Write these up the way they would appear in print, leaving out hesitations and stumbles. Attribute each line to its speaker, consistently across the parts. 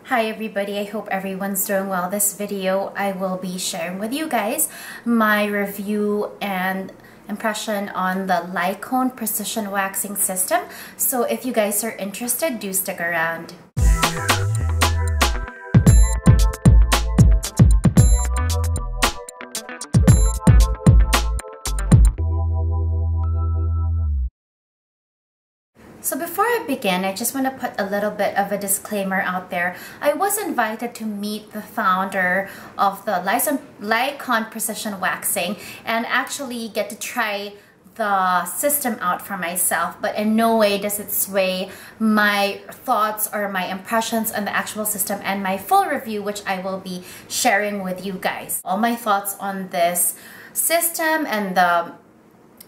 Speaker 1: Hi everybody, I hope everyone's doing well. This video I will be sharing with you guys my review and impression on the Lycone precision waxing system. So if you guys are interested, do stick around. So before I begin, I just want to put a little bit of a disclaimer out there. I was invited to meet the founder of the Lycone Precision Waxing and actually get to try the system out for myself, but in no way does it sway my thoughts or my impressions on the actual system and my full review, which I will be sharing with you guys. All my thoughts on this system and the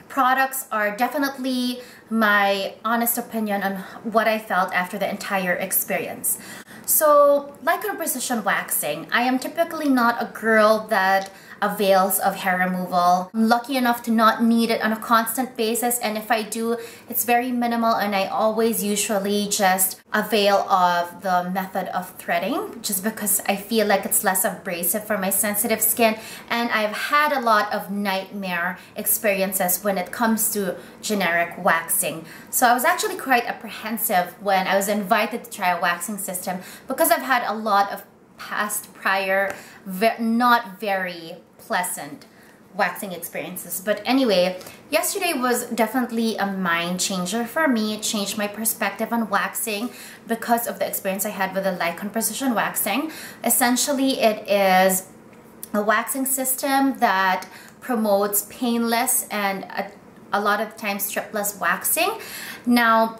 Speaker 1: products are definitely my honest opinion on what I felt after the entire experience. So, Lycone Precision Waxing, I am typically not a girl that avails of hair removal. I'm lucky enough to not need it on a constant basis, and if I do, it's very minimal, and I always usually just avail of the method of threading just because I feel like it's less abrasive for my sensitive skin, and I've had a lot of nightmare experiences when it comes to generic waxing. So I was actually quite apprehensive when I was invited to try a waxing system because I've had a lot of prior not very pleasant waxing experiences. But anyway, yesterday was definitely a mind changer for me. It changed my perspective on waxing because of the experience I had with the Lycone Precision Waxing. Essentially, it is a waxing system that promotes painless and a lot of times stripless waxing. Now,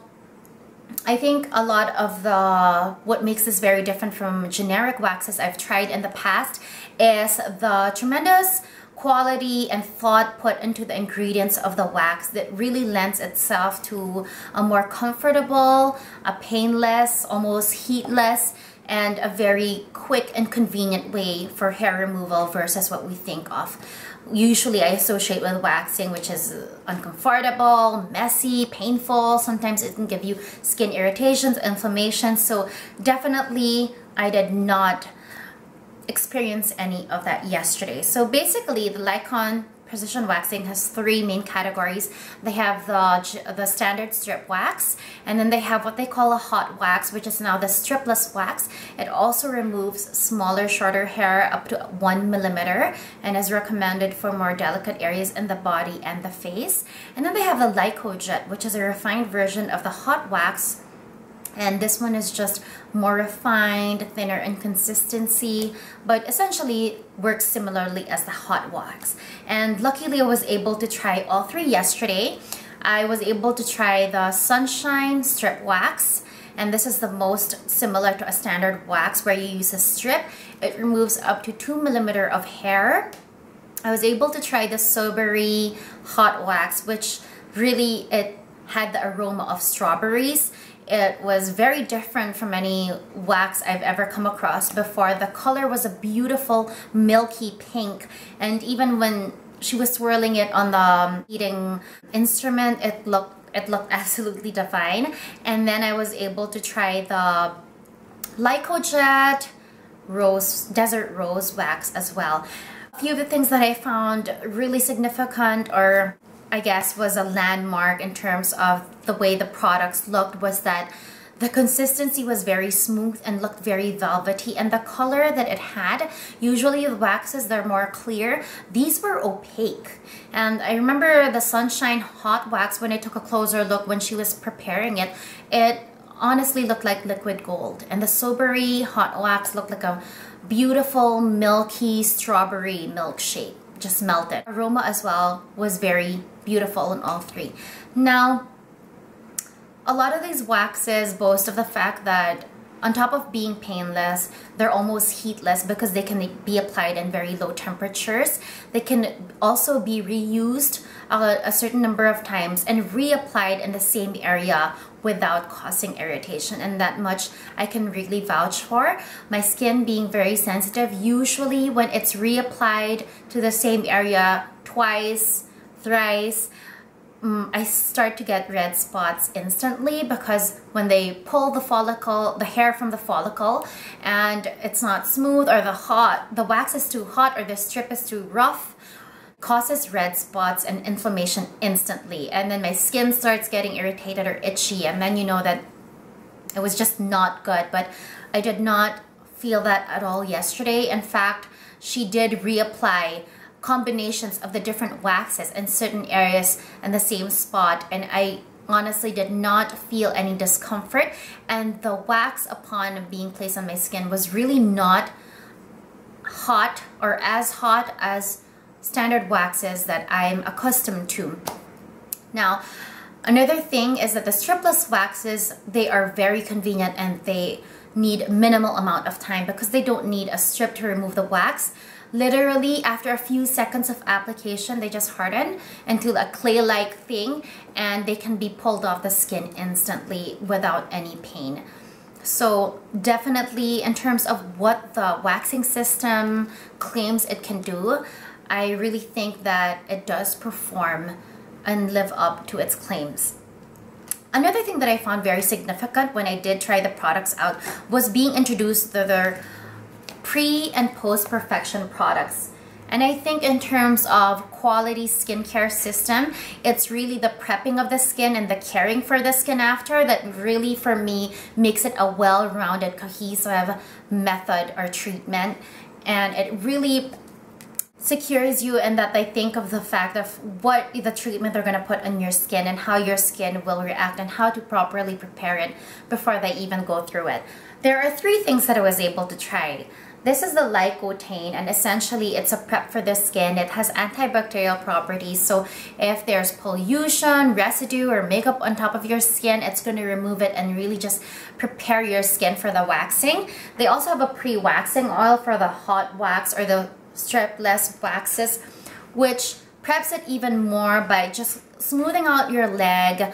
Speaker 1: I think a lot of what makes this very different from generic waxes I've tried in the past is the tremendous quality and thought put into the ingredients of the wax that really lends itself to a more comfortable, a painless, almost heatless, and a very quick and convenient way for hair removal versus what we think of. Usually I associate with waxing, which is uncomfortable, messy, painful. Sometimes it can give you skin irritations, inflammation. So definitely I did not experience any of that yesterday. So basically the Lycone Precision Waxing has three main categories. They have the standard strip wax, and then they have what they call a hot wax, which is now the stripless wax. It also removes smaller, shorter hair up to 1 millimeter and is recommended for more delicate areas in the body and the face. And then they have the Lycojet, which is a refined version of the hot wax. And this one is just more refined, thinner in consistency, but essentially works similarly as the hot wax. And luckily I was able to try all three yesterday. I was able to try the Sunshine Strip Wax, and this is the most similar to a standard wax where you use a strip. It removes up to 2 millimeter of hair. I was able to try the Burberry Hot Wax, which really, it had the aroma of strawberries. It was very different from any wax I've ever come across before. The color was a beautiful milky pink, and even when she was swirling it on the heating instrument, it looked absolutely divine. And then I was able to try the Lycojet Desert Rose Wax as well. A few of the things that I found really significant, or I guess was a landmark in terms of the way the products looked, was that the consistency was very smooth and looked very velvety, and the color that it had, usually the waxes, they're more clear. These were opaque. And I remember the Sunshine Hot Wax, when I took a closer look when she was preparing it, it honestly looked like liquid gold. And the Burberry Hot Wax looked like a beautiful milky strawberry milkshake, just melted. Aroma as well was very beautiful in all three. Now, a lot of these waxes boast of the fact that on top of being painless, they're almost heatless because they can be applied in very low temperatures. They can also be reused a certain number of times and reapplied in the same area without causing irritation, and that much I can really vouch for. My skin being very sensitive, usually when it's reapplied to the same area twice, thrice, I start to get red spots instantly because when they pull the hair from the follicle, and it's not smooth, or the wax is too hot, or the strip is too rough, causes red spots and inflammation instantly. And then my skin starts getting irritated or itchy, and then you know that it was just not good. But I did not feel that at all yesterday. In fact, she did reapply combinations of the different waxes in certain areas in the same spot, and I honestly did not feel any discomfort. And the wax, upon being placed on my skin, was really not hot or as hot as standard waxes that I'm accustomed to. Now, another thing is that the stripless waxes, they are very convenient and they need minimal amount of time because they don't need a strip to remove the wax. Literally, after a few seconds of application, they just harden into a clay-like thing, and they can be pulled off the skin instantly without any pain. So definitely, in terms of what the waxing system claims it can do, I really think that it does perform and live up to its claims. Another thing that I found very significant when I did try the products out was being introduced to their pre and post perfection products. And I think in terms of quality skincare system, it's really the prepping of the skin and the caring for the skin after that really, for me, makes it a well-rounded, cohesive method or treatment. And it really secures you in that they think of the fact of what the treatment they're going to put on your skin and how your skin will react and how to properly prepare it before they even go through it. There are 3 things that I was able to try. This is the Lycone, and essentially it's a prep for the skin. It has antibacterial properties, so if there's pollution, residue, or makeup on top of your skin, it's going to remove it and really just prepare your skin for the waxing. They also have a pre-waxing oil for the hot wax or the stripless waxes, which preps it even more by just smoothing out your leg,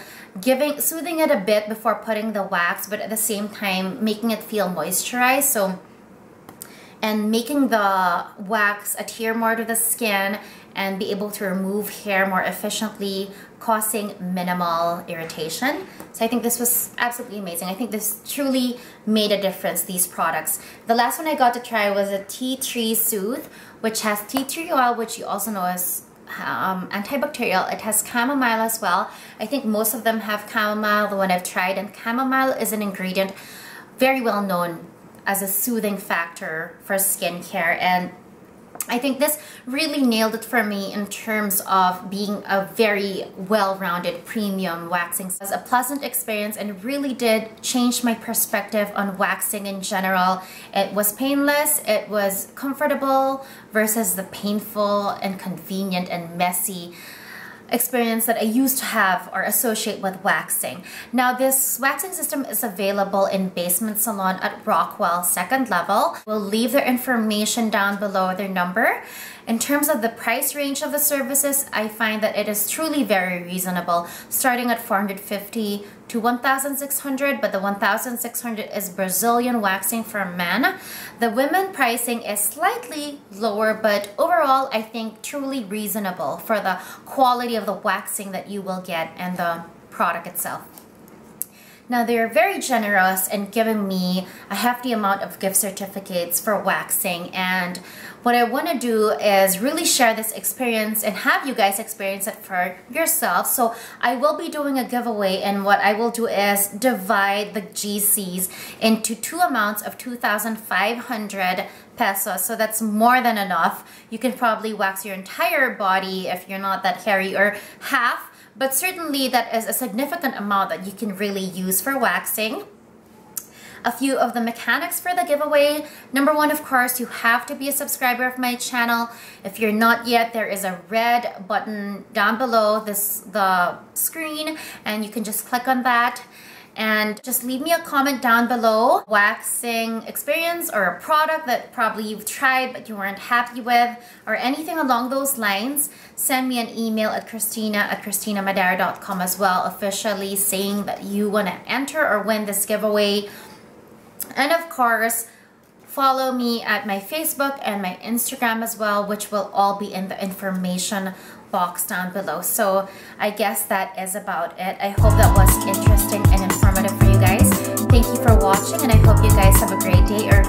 Speaker 1: soothing it a bit before putting the wax, but at the same time making it feel moisturized, and making the wax adhere more to the skin and be able to remove hair more efficiently, causing minimal irritation. So I think this was absolutely amazing. I think this truly made a difference, these products. The last one I got to try was a Tree Soothe, which has tea tree oil, which you also know is antibacterial. It has chamomile as well. I think most of them have chamomile, the one I've tried, and chamomile is an ingredient very well known as a soothing factor for skincare, and I think this really nailed it for me in terms of being a very well-rounded premium waxing. It was a pleasant experience and really did change my perspective on waxing in general. It was painless, it was comfortable versus the painful, inconvenient, and messy experience that I used to have or associate with waxing. Now, this waxing system is available in Basement Salon at Rockwell 2nd level. We'll leave their information down below, their number. In terms of the price range of the services, I find that it is truly very reasonable, starting at $450 to $1,600, but the $1,600 is Brazilian waxing for men. The women pricing is slightly lower, but overall I think truly reasonable for the quality of the waxing that you will get and the product itself. Now, they're very generous in giving me a hefty amount of gift certificates for waxing, and what I want to do is really share this experience and have you guys experience it for yourself. So I will be doing a giveaway, and what I will do is divide the GCs into 2 amounts of 2,500 pesos. So that's more than enough. You can probably wax your entire body if you're not that hairy, or half. But certainly that is a significant amount that you can really use for waxing. A few of the mechanics for the giveaway. Number 1, of course, you have to be a subscriber of my channel. If you're not yet, there is a red button down below the screen, and you can just click on that. And just leave me a comment down below, waxing experience or a product that probably you've tried but you weren't happy with, or anything along those lines. Send me an email at Cristina@CristinaMadera.com as well, officially saying that you want to enter or win this giveaway. And of course, follow me at my Facebook and my Instagram as well, which will all be in the information box down below. So I guess that is about it. I hope that was interesting and informative for you guys. Thank you for watching, and I hope you guys have a great day or